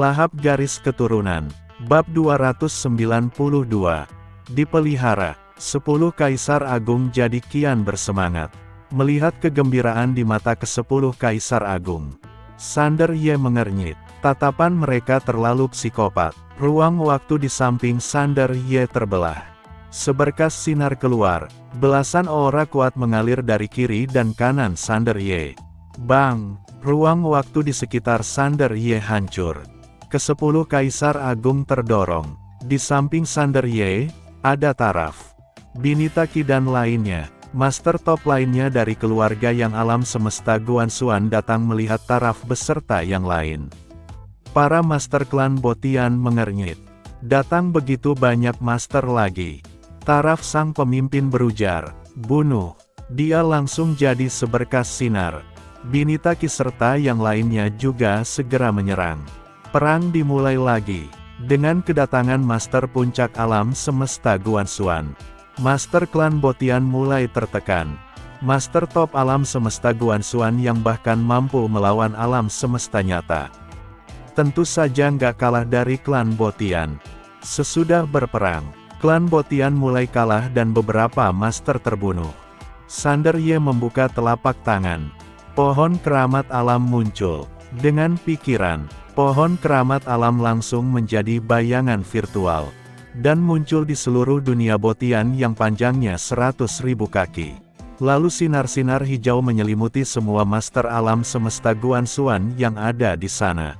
Lahap garis keturunan. Bab 292. Dipelihara. 10 Kaisar Agung jadi kian bersemangat. Melihat kegembiraan di mata ke-10 Kaisar Agung, Sander Ye mengernyit. Tatapan mereka terlalu psikopat. Ruang waktu di samping Sander Ye terbelah. Seberkas sinar keluar. Belasan aura kuat mengalir dari kiri dan kanan Sander Ye. Bang! Ruang waktu di sekitar Sander Ye hancur. Ke-10 Kaisar Agung terdorong. Di samping Sander Ye, ada Taraf, Binitaki dan lainnya. Master top lainnya dari keluarga yang alam semesta Guanxuan datang melihat Taraf beserta yang lain. Para master klan Botian mengernyit. Datang begitu banyak master lagi. Taraf sang pemimpin berujar, bunuh. Dia langsung jadi seberkas sinar. Binitaki serta yang lainnya juga segera menyerang. Perang dimulai lagi. Dengan kedatangan master puncak alam semesta Guanxuan, master klan Botian mulai tertekan. Master top alam semesta Guanxuan yang bahkan mampu melawan alam semesta nyata, tentu saja nggak kalah dari klan Botian. Sesudah berperang, klan Botian mulai kalah dan beberapa master terbunuh. Sander Ye membuka telapak tangan. Pohon keramat alam muncul. Dengan pikiran, pohon keramat alam langsung menjadi bayangan virtual. Dan muncul di seluruh dunia Botian yang panjangnya 100.000 kaki. Lalu sinar-sinar hijau menyelimuti semua master alam semesta Guanxuan yang ada di sana.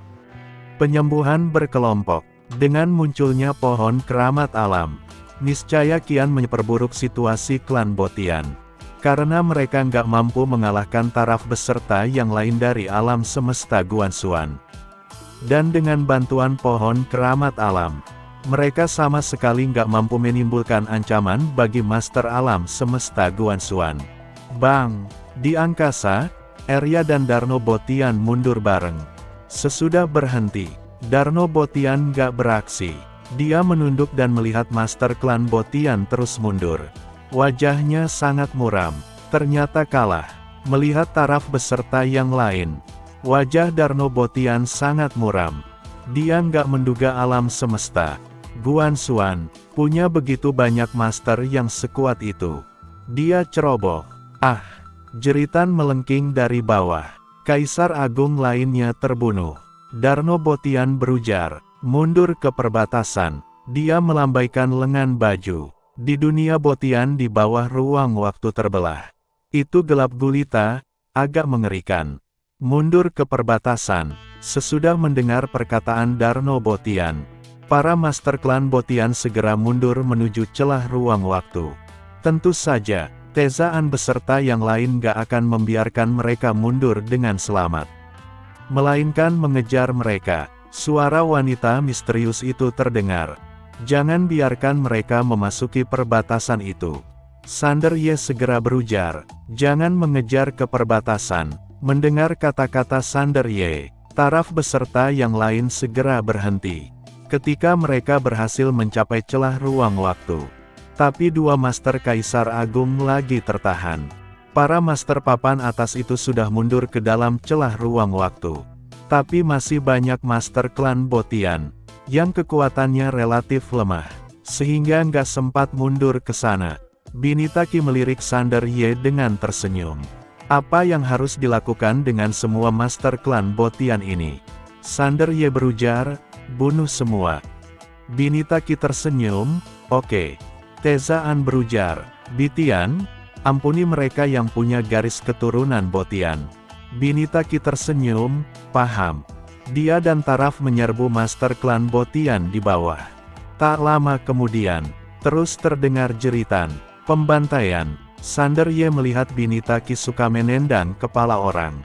Penyembuhan berkelompok. Dengan munculnya pohon keramat alam, niscaya kian memperburuk situasi klan Botian. Karena mereka nggak mampu mengalahkan Taraf beserta yang lain dari alam semesta Guanxuan. Dan dengan bantuan pohon keramat alam, mereka sama sekali nggak mampu menimbulkan ancaman bagi master alam semesta Guanxuan. Bang! Di angkasa, Arya dan Darno Botian mundur bareng. Sesudah berhenti, Darno Botian nggak beraksi. Dia menunduk dan melihat master klan Botian terus mundur. Wajahnya sangat muram. Ternyata kalah. Melihat Taraf beserta yang lain, wajah Darno Botian sangat muram. Dia nggak menduga alam semesta Guanxuan punya begitu banyak master yang sekuat itu. Dia ceroboh. Ah! Jeritan melengking dari bawah. Kaisar Agung lainnya terbunuh. Darno Botian berujar, mundur ke perbatasan. Dia melambaikan lengan baju. Di dunia Botian di bawah ruang waktu terbelah. Itu gelap gulita, agak mengerikan. Mundur ke perbatasan. Sesudah mendengar perkataan Darno Botian, para master klan Botian segera mundur menuju celah ruang waktu. Tentu saja, Tezaan beserta yang lain gak akan membiarkan mereka mundur dengan selamat. Melainkan mengejar mereka. Suara wanita misterius itu terdengar. Jangan biarkan mereka memasuki perbatasan itu. Sander Ye segera berujar, jangan mengejar ke perbatasan. Mendengar kata-kata Sander Ye, Taraf beserta yang lain segera berhenti. Ketika mereka berhasil mencapai celah ruang waktu. Tapi dua master Kaisar Agung lagi tertahan. Para master papan atas itu sudah mundur ke dalam celah ruang waktu. Tapi masih banyak master klan Botian yang kekuatannya relatif lemah, sehingga nggak sempat mundur ke sana. Binitaki melirik Sander Ye dengan tersenyum. Apa yang harus dilakukan dengan semua master klan Botian ini? Sander Ye berujar, bunuh semua. Binitaki tersenyum, oke. Tezaan berujar, Bitian, ampuni mereka yang punya garis keturunan Botian. Binitaki tersenyum, paham. Dia dan Taraf menyerbu master klan Botian di bawah. Tak lama kemudian, terus terdengar jeritan, pembantaian. Sander Ye melihat Binitaki suka menendang kepala orang.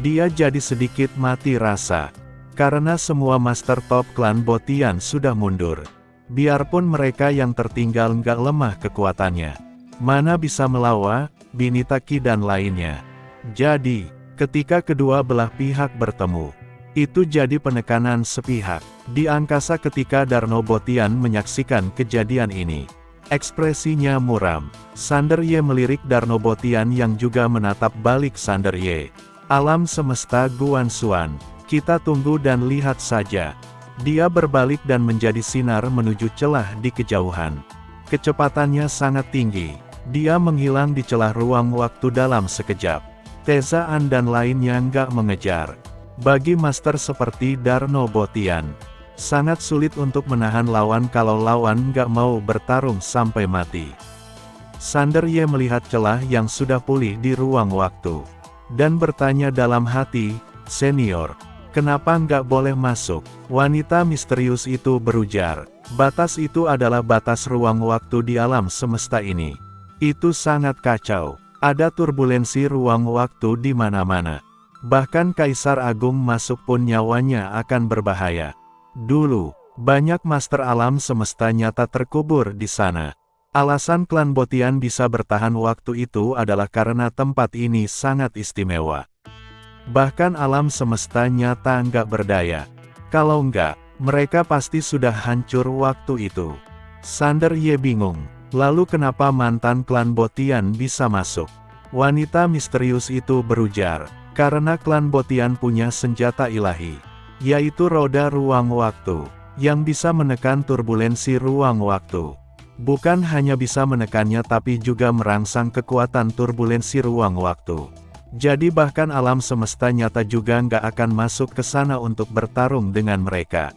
Dia jadi sedikit mati rasa. Karena semua master top klan Botian sudah mundur. Biarpun mereka yang tertinggal nggak lemah kekuatannya. Mana bisa melawan Binitaki dan lainnya. Jadi, ketika kedua belah pihak bertemu, itu jadi penekanan sepihak. Di angkasa ketika Darno Botian menyaksikan kejadian ini, ekspresinya muram. Sander Ye melirik Darno Botian yang juga menatap balik Sander Ye. Alam semesta Guanxuan, kita tunggu dan lihat saja. Dia berbalik dan menjadi sinar menuju celah di kejauhan. Kecepatannya sangat tinggi. Dia menghilang di celah ruang waktu dalam sekejap. Tezaan dan lainnya nggak mengejar. Bagi master seperti Darno Botian, sangat sulit untuk menahan lawan kalau lawan nggak mau bertarung sampai mati. Sander Ye melihat celah yang sudah pulih di ruang waktu, dan bertanya dalam hati, "Senior, kenapa nggak boleh masuk?" Wanita misterius itu berujar, "Batas itu adalah batas ruang waktu di alam semesta ini. Itu sangat kacau. Ada turbulensi ruang waktu di mana-mana. Bahkan Kaisar Agung masuk pun nyawanya akan berbahaya. Dulu, banyak master alam semesta nyata terkubur di sana. Alasan klan Botian bisa bertahan waktu itu adalah karena tempat ini sangat istimewa. Bahkan alam semesta nyata nggak berdaya. Kalau nggak, mereka pasti sudah hancur waktu itu." Sander Ye bingung. Lalu kenapa mantan klan Botian bisa masuk? Wanita misterius itu berujar, "Karena klan Botian punya senjata ilahi, yaitu roda ruang waktu, yang bisa menekan turbulensi ruang waktu. Bukan hanya bisa menekannya tapi juga merangsang kekuatan turbulensi ruang waktu. Jadi bahkan alam semesta nyata juga nggak akan masuk ke sana untuk bertarung dengan mereka."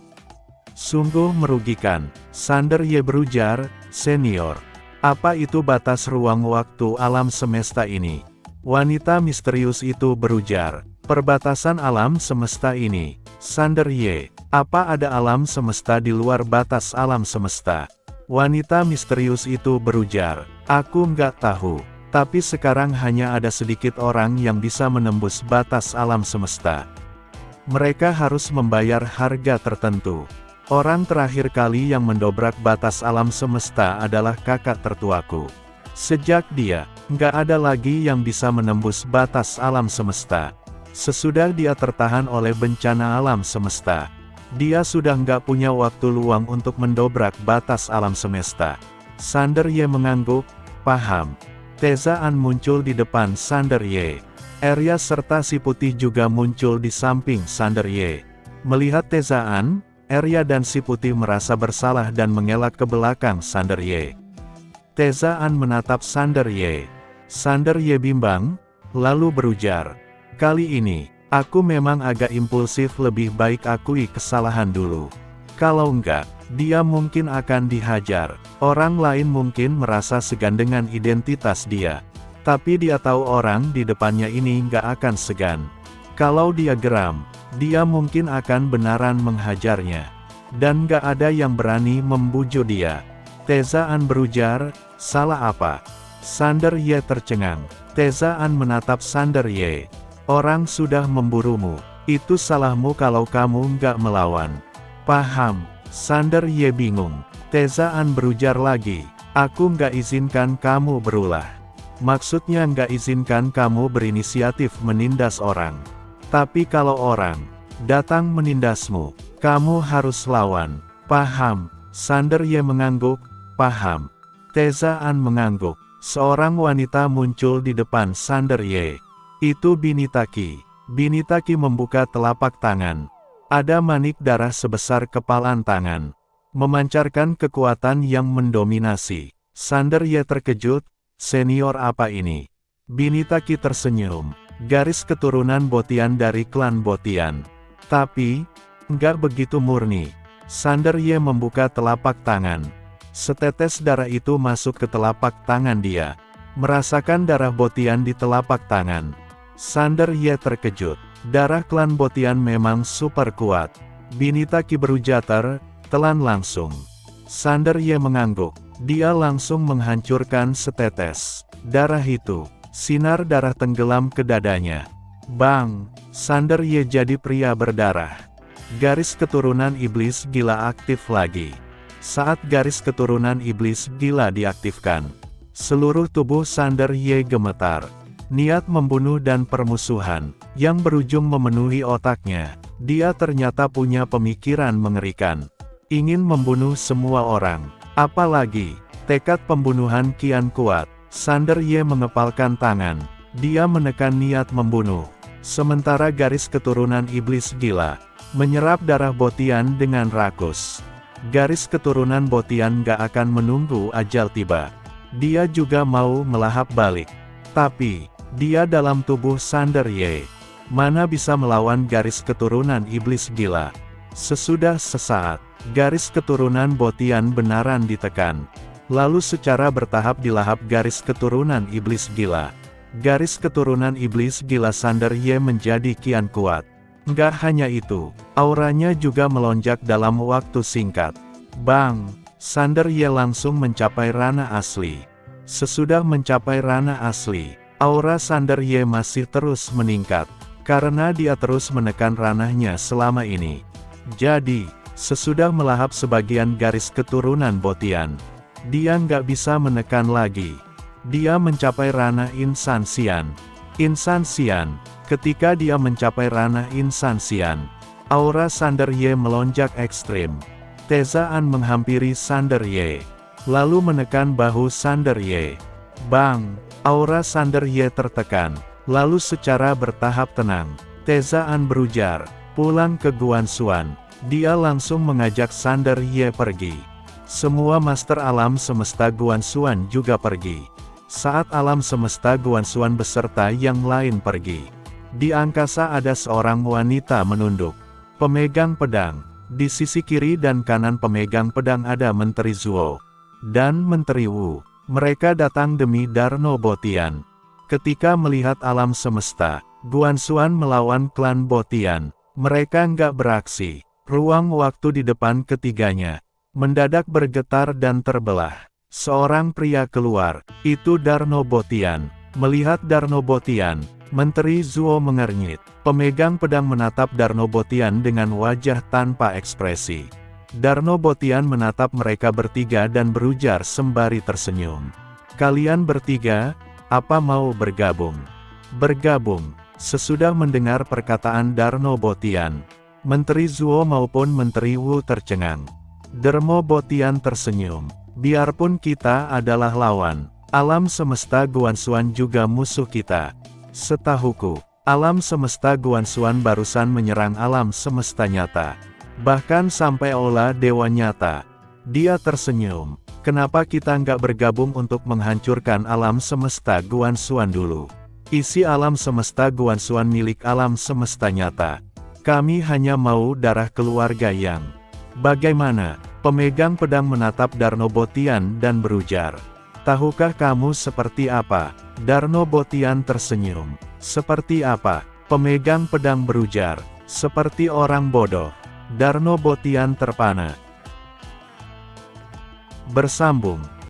"Sungguh merugikan," Sander Ye berujar, "Senior. Apa itu batas ruang waktu alam semesta ini?" Wanita misterius itu berujar, "Perbatasan alam semesta ini." Sander Ye, "Apa ada alam semesta di luar batas alam semesta?" Wanita misterius itu berujar, "Aku nggak tahu. Tapi sekarang hanya ada sedikit orang yang bisa menembus batas alam semesta. Mereka harus membayar harga tertentu. Orang terakhir kali yang mendobrak batas alam semesta adalah kakak tertuaku. Sejak dia, nggak ada lagi yang bisa menembus batas alam semesta. Sesudah dia tertahan oleh bencana alam semesta, dia sudah nggak punya waktu luang untuk mendobrak batas alam semesta." Sander Ye mengangguk, "Paham." Tezaan muncul di depan Sander Ye. Arya serta si putih juga muncul di samping Sander Ye. Melihat Tezaan, Arya dan si putih merasa bersalah dan mengelak ke belakang Sander Ye. Tezaan menatap Sander Ye. Sander Ye bimbang, lalu berujar, "Kali ini, aku memang agak impulsif, lebih baik akui kesalahan dulu. Kalau enggak, dia mungkin akan dihajar. Orang lain mungkin merasa segan dengan identitas dia. Tapi dia tahu orang di depannya ini nggak akan segan. Kalau dia geram, dia mungkin akan benaran menghajarnya. Dan nggak ada yang berani membujuk dia." Tezaan berujar, "Salah apa?" Sander Ye tercengang. Tezaan menatap Sander Ye. "Orang sudah memburumu. Itu salahmu kalau kamu nggak melawan." "Paham." Sander Ye bingung. Tezaan berujar lagi, "Aku nggak izinkan kamu berulah. Maksudnya nggak izinkan kamu berinisiatif menindas orang. Tapi kalau orang datang menindasmu, kamu harus lawan. Paham?" Sander Ye mengangguk, "Paham." Tezaan mengangguk. Seorang wanita muncul di depan Sander Ye. Itu Binitaki. Binitaki membuka telapak tangan. Ada manik darah sebesar kepalan tangan, memancarkan kekuatan yang mendominasi. Sander Ye terkejut, "Senior, apa ini?" Binitaki tersenyum. "Garis keturunan Botian dari klan Botian. Tapi, nggak begitu murni." Sander Ye membuka telapak tangan. Setetes darah itu masuk ke telapak tangan dia. Merasakan darah Botian di telapak tangan. Sander Ye terkejut. Darah klan Botian memang super kuat. Binitaki berujar, "Telan langsung." Sander Ye mengangguk. Dia langsung menghancurkan setetes darah itu. Sinar darah tenggelam ke dadanya. Bang! Sander Ye jadi pria berdarah. Garis keturunan iblis gila aktif lagi. Saat garis keturunan iblis gila diaktifkan, seluruh tubuh Sander Ye gemetar. Niat membunuh dan permusuhan, yang berujung memenuhi otaknya. Dia ternyata punya pemikiran mengerikan. Ingin membunuh semua orang. Apalagi, tekad pembunuhan kian kuat. Sander Ye mengepalkan tangan. Dia menekan niat membunuh. Sementara garis keturunan iblis gila, Menyerap darah Botian dengan rakus. Garis keturunan Botian gak akan menunggu ajal tiba. Dia juga mau melahap balik. Tapi, dia dalam tubuh Sander Ye. Mana bisa melawan garis keturunan iblis gila. Sesudah sesaat, garis keturunan Botian benaran ditekan. Lalu secara bertahap dilahap garis keturunan iblis gila. Garis keturunan iblis gila Sander Ye menjadi kian kuat. Nggak hanya itu, auranya juga melonjak dalam waktu singkat. Bang! Sander Ye langsung mencapai ranah asli. Sesudah mencapai ranah asli, aura Sander Ye masih terus meningkat. Karena dia terus menekan ranahnya selama ini. Jadi, sesudah melahap sebagian garis keturunan Botian, dia nggak bisa menekan lagi. Dia mencapai ranah Insan Xian. Insan Xian, ketika dia mencapai ranah Insan Xian, aura Sander Ye melonjak ekstrim. Tezaan menghampiri Sander Ye, lalu menekan bahu Sander Ye. Bang! Aura Sander Ye tertekan, lalu secara bertahap tenang, Tezaan berujar, pulang ke Guanxuan. Dia langsung mengajak Sander Ye pergi. Semua master alam semesta Guanxuan juga pergi. Saat alam semesta Guanxuan beserta yang lain pergi, di angkasa ada seorang wanita menunduk, pemegang pedang. Di sisi kiri dan kanan pemegang pedang ada Menteri Zuo dan Menteri Wu. Mereka datang demi Darno Botian. Ketika melihat alam semesta Guanxuan melawan klan Botian, mereka nggak beraksi. Ruang waktu di depan ketiganya mendadak bergetar dan terbelah. Seorang pria keluar, itu Darno Botian. Melihat Darno Botian, Menteri Zuo mengernyit. Pemegang pedang menatap Darno Botian dengan wajah tanpa ekspresi. Darno Botian menatap mereka bertiga dan berujar sembari tersenyum. Kalian bertiga, apa mau bergabung? Bergabung. Sesudah mendengar perkataan Darno Botian, Menteri Zuo maupun Menteri Wu tercengang. Darno Botian tersenyum. Biarpun kita adalah lawan, alam semesta Guanxuan juga musuh kita. Setahuku, alam semesta Guanxuan barusan menyerang alam semesta nyata. Bahkan sampai olah dewa nyata. Dia tersenyum. Kenapa kita nggak bergabung untuk menghancurkan alam semesta Guanxuan dulu? Isi alam semesta Guanxuan milik alam semesta nyata. Kami hanya mau darah keluarga yang... Bagaimana? Pemegang pedang menatap Darno Botian dan berujar. Tahukah kamu seperti apa? Darno Botian tersenyum. Seperti apa? Pemegang pedang berujar. Seperti orang bodoh. Darno Botian terpana. Bersambung.